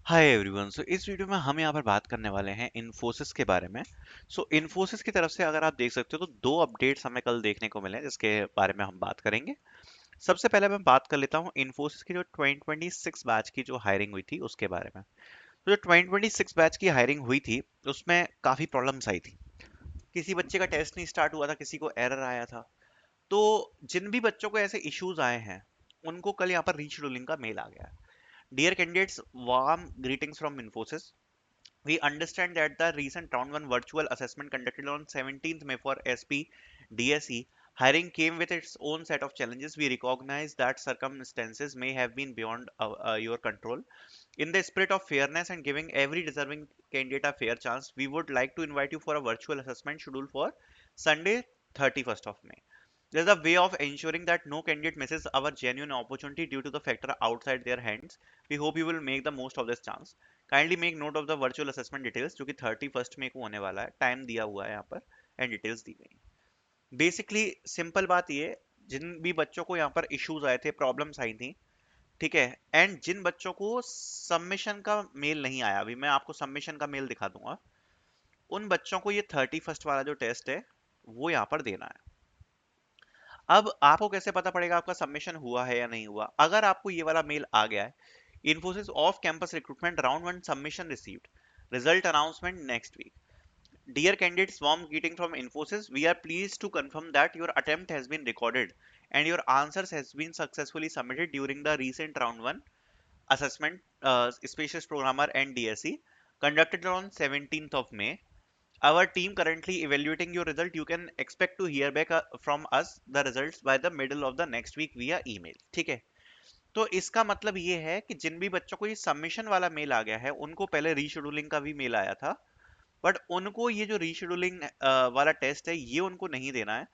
Hi everyone. सो इस video में हम यहाँ पर बात करने वाले हैं इन्फोसिस के बारे में। इन्फोसिस की तरफ से अगर आप देख सकते हो तो दो अपडेट्स हमें कल देखने को मिले जिसके बारे में हम बात करेंगे। सबसे पहले मैं बात कर लेता हूँ इन्फोसिस की जो 2026 बैच की जो हायरिंग हुई थी उसके बारे में। तो जो 2026 बैच की हायरिंग हुई थी उसमें काफ़ी प्रॉब्लम्स आई थी। किसी बच्चे का टेस्ट नहीं स्टार्ट हुआ था, किसी को एरर आया था। तो जिन भी बच्चों को ऐसे इश्यूज आए हैं उनको कल यहाँ पर रीशेड्यूलिंग का मेल आ गया है। Dear candidates, warm greetings from Infosys. We understand that the recent round 1 virtual assessment conducted on 17th May for SP DSE hiring came with its own set of challenges. We recognize that circumstances may have been beyond your control. In the spirit of fairness and giving every deserving candidate a fair chance, we would like to invite you for a virtual assessment scheduled for Sunday, 31st of May. There's a way of ensuring that no candidate misses our genuine opportunity due to the factor outside their hands. We hope you will make the most of this chance. Kindly make note of the virtual assessment details जो कि 31st में को होने वाला है, time दिया हुआ है यहाँ पर एंड डिटेल्स दी गई। बेसिकली सिंपल बात ये, जिन भी बच्चों को यहाँ पर इश्यूज आए थे, प्रॉब्लम्स आई थी, ठीक है, एंड जिन बच्चों को सबमिशन का मेल नहीं आया, अभी मैं आपको सबमिशन का मेल दिखा दूंगा, उन बच्चों को ये 31st वाला जो टेस्ट है वो यहाँ पर देना है। अब आपको कैसे पता पड़ेगा आपका सबमिशन हुआ है या नहीं हुआ? अगर आपको ये वाला मेल आ गया है, Infosys off campus recruitment round 1 submission received, result announcement next week. Dear candidates, warm greeting from Infosys. We are pleased to confirm that your attempt has been recorded and your answers has been successfully submitted during the recent round 1 assessment, Spacious Programmer and DSE conducted on 17th of May. Our team currently evaluating your result. You can expect to hear back from us the results by the middle of the next week via email. ठीक है? तो इसका मतलब ये है कि जिन भी बच्चों को ये सबमिशन वाला मेल आ गया है उनको पहले रीशेड्यूलिंग का भी मेल आया था, बट उनको ये जो रीशेड्यूलिंग वाला टेस्ट है ये उनको नहीं देना है।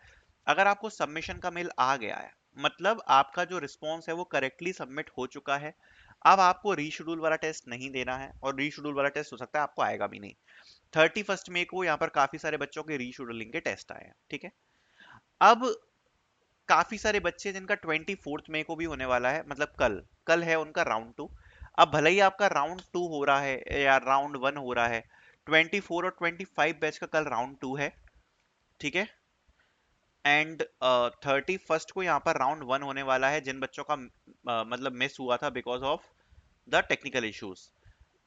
अगर आपको सबमिशन का मेल आ गया है, मतलब आपका जो रिस्पॉन्स है वो करेक्टली सबमिट हो चुका है, अब आपको रीशेड्यूल वाला टेस्ट नहीं देना है, और रीशेड्यूल वाला टेस्ट हो सकता है आपको आएगा भी नहीं। 31 मई को यहाँ पर काफी सारे बच्चों के रीशेड्यूलिंग के टेस्ट आए हैं, ठीक है। अब काफी सारे बच्चे जिनका 24 मई को भी होने वाला है, मतलब कल कल है उनका राउंड 2। अब भले ही आपका राउंड 2 हो रहा है या राउंड 1 हो रहा है, 24 और 25 बैच का कल राउंड 2 है, ठीक है। एंड 31st को यहाँ पर राउंड 1 होने वाला है जिन बच्चों का मतलब मिस हुआ था because of the technical issues.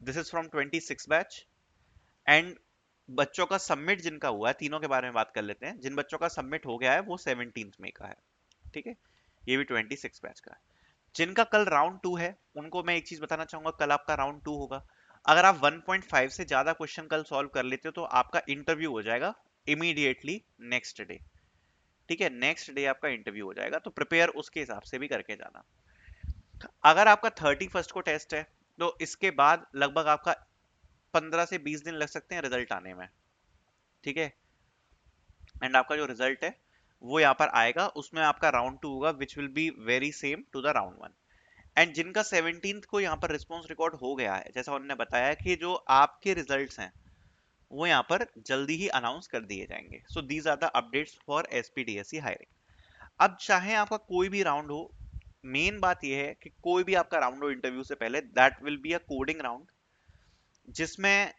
This is from 26 batch. And बच्चों का सबमिट जिनका हुआ है, तीनों के बारे में बात कर लेते हैं। जिन बच्चों का सबमिट हो गया है वो 17 मई का है, ठीक है। ये भी 26 बैच का है। जिनका कल राउंड 2 है उनको मैं एक चीज बताना चाहूंगा, कल आपका राउंड 2 होगा। अगर आप 1.5 से ज्यादा क्वेश्चन कल सॉल्व कर लेते हो तो आपका इंटरव्यू हो जाएगा इमीडिएटली नेक्स्ट डे, ठीक है। नेक्स्ट डे आपका इंटरव्यू हो जाएगा, तो प्रिपेयर उसके हिसाब से भी करके जाना। अगर आपका 31st को टेस्ट है तो इसके बाद लगभग आपका 15 से 20 दिन लग सकते हैं रिजल्ट आने में, ठीक है। एंड आपका जो रिजल्ट है वो यहाँ पर आएगा, उसमें आपका राउंड 2 होगा which will be very same to the round 1। And जिनका 17th को यहाँ पर रिस्पॉन्स रिकॉर्ड हो गया है, जैसा उन्होंने बताया कि जो आपके रिजल्ट्स हैं वो यहाँ पर जल्दी ही अनाउंस कर दिए जाएंगे। So these are the updates for SPDSC hiring. अब चाहे आपका कोई भी राउंड हो, मेन बात यह है कि कोई भी आपका राउंड हो इंटरव्यू से पहले, that will be a coding round, जिसमें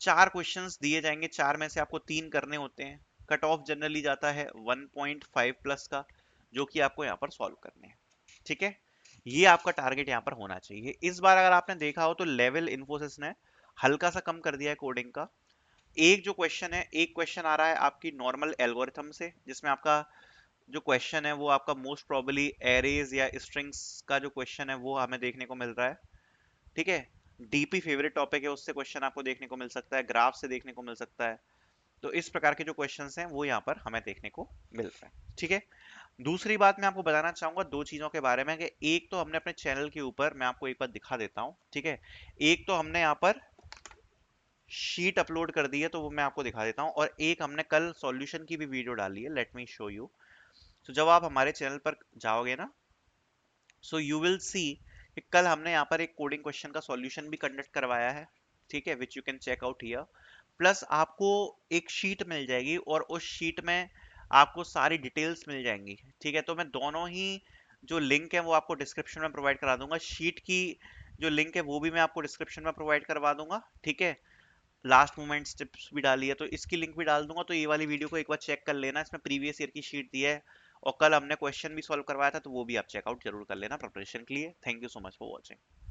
4 क्वेश्चंस दिए जाएंगे, 4 में से आपको 3 करने होते हैं। कट ऑफ जनरली जाता है 1.5 प्लस का, जो कि आपको यहाँ पर सॉल्व करने हैं, ठीक है। ये आपका टारगेट यहाँ पर होना चाहिए। इस बार अगर आपने देखा हो तो लेवल इन्फोसिस ने हल्का सा कम कर दिया है कोडिंग का। एक जो क्वेश्चन है, एक क्वेश्चन आ रहा है आपकी नॉर्मल एल्गोरिथम से, जिसमें आपका जो क्वेश्चन है वो आपका मोस्ट प्रोबेबली एरेज या स्ट्रिंग्स का जो क्वेश्चन है वो हमें देखने को मिल रहा है, ठीक है। डीपी फेवरेट टॉपिक है, उससे क्वेश्चन आपको देखने को मिल सकता है, ग्राफ से देखने को मिल सकता है। तो इस प्रकार के जो क्वेश्चंस हैं वो यहाँ पर हमें देखने को मिल रहा है, ठीक है। दूसरी बात मैं आपको बताना चाहूंगा दो चीजों के बारे में, कि एक तो हमने अपने चैनल के ऊपर, मैं आपको एक बार दिखा देता हूँ, ठीक है। एक तो हमने यहाँ पर शीट अपलोड कर दी है, तो वो मैं आपको दिखा देता हूँ, और एक हमने कल सॉल्यूशन की भी वीडियो डाली है, लेट मी शो यू। तो जब आप हमारे चैनल पर जाओगे ना, सो यू विल सी कि कल हमने यहाँ पर एक कोडिंग क्वेश्चन का सॉल्यूशन भी कंडक्ट करवाया है, ठीक है, which you can check out here. Plus आपको एक शीट मिल जाएगी और उस शीट में आपको सारी डिटेल्स मिल जाएंगी, ठीक है। तो मैं दोनों ही जो लिंक है वो आपको डिस्क्रिप्शन में प्रोवाइड करा दूंगा। शीट की जो लिंक है वो भी मैं आपको डिस्क्रिप्शन में प्रोवाइड करवा दूंगा, ठीक है। लास्ट मोमेंट टिप्स भी डाली है तो इसकी लिंक भी डाल दूंगा, तो ये वाली वीडियो को एक बार चेक कर लेना, इसमें प्रीवियस ईयर की शीट दी है और कल हमने क्वेश्चन भी सॉल्व करवाया था, तो वो भी आप चेकआउट जरूर कर लेना प्रिपरेशन के लिए। Thank you so much for watching.